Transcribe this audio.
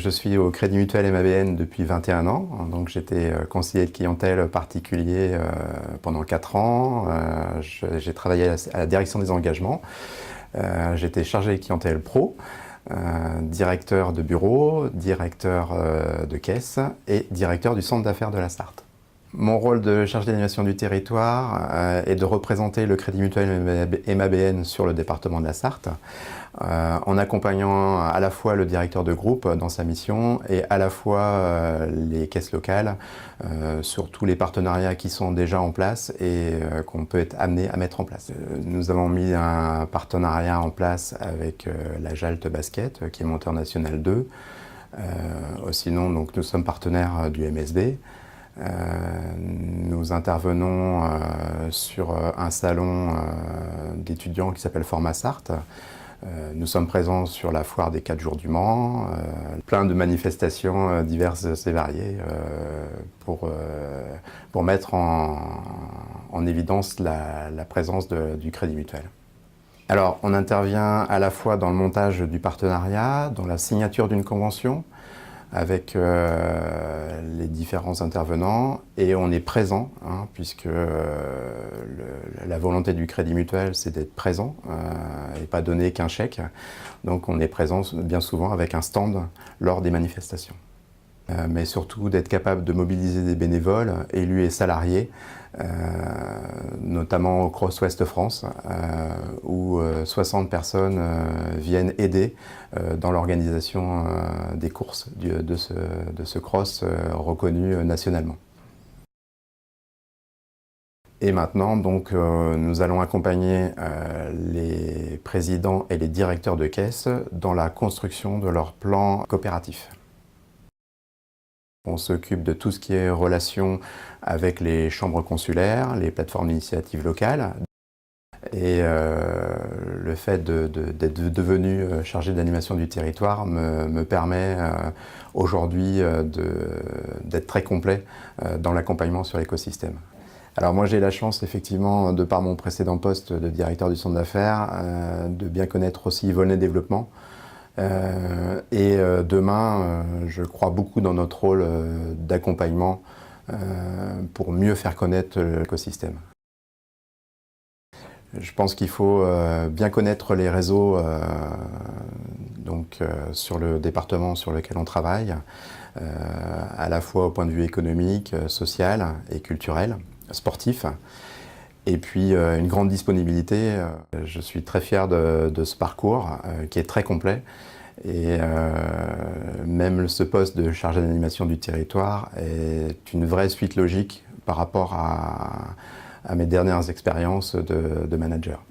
Je suis au Crédit Mutuel MABN depuis 21 ans. Donc j'étais conseiller de clientèle particulier pendant 4 ans. J'ai travaillé à la direction des engagements. J'étais chargé de clientèle pro, directeur de bureau, directeur de caisse et directeur du centre d'affaires de la Sarthe. Mon rôle de chargé d'animation du territoire est de représenter le Crédit Mutuel MABN sur le département de la Sarthe, en accompagnant à la fois le directeur de groupe dans sa mission et à la fois les caisses locales sur tous les partenariats qui sont déjà en place et qu'on peut être amené à mettre en place. Nous avons mis un partenariat en place avec la Jalt Basket, qui est montée en National 2. Sinon, donc, nous sommes partenaires du MSB. Nous intervenons sur un salon d'étudiants qui s'appelle Format Sarthe. Nous sommes présents sur la foire des 4 jours du Mans, plein de manifestations diverses et variées pour mettre en évidence la présence du Crédit Mutuel. Alors, on intervient à la fois dans le montage du partenariat, dans la signature d'une convention, avec les différents intervenants, et on est présent, puisque la volonté du Crédit Mutuel, c'est d'être présent et pas donner qu'un chèque. Donc on est présent bien souvent avec un stand lors des manifestations. Mais surtout d'être capable de mobiliser des bénévoles, élus et salariés, notamment au Cross Ouest France, où 60 personnes viennent aider dans l'organisation des courses de ce cross reconnu nationalement. Et maintenant, donc, nous allons accompagner les présidents et les directeurs de caisse dans la construction de leur plan coopératif. On s'occupe de tout ce qui est relation avec les chambres consulaires, les plateformes d'initiatives locales. Et le fait d'être devenu chargé d'animation du territoire me permet aujourd'hui d'être très complet dans l'accompagnement sur l'écosystème. Alors moi j'ai la chance effectivement, de par mon précédent poste de directeur du centre d'affaires, de bien connaître aussi volet développement. Demain, je crois beaucoup dans notre rôle d'accompagnement pour mieux faire connaître l'écosystème. Je pense qu'il faut bien connaître les réseaux sur le département sur lequel on travaille, à la fois au point de vue économique, social et culturel, sportif. Et puis une grande disponibilité. Je suis très fier de ce parcours qui est très complet. Et même ce poste de chargé d'animation du territoire est une vraie suite logique par rapport à mes dernières expériences de manager.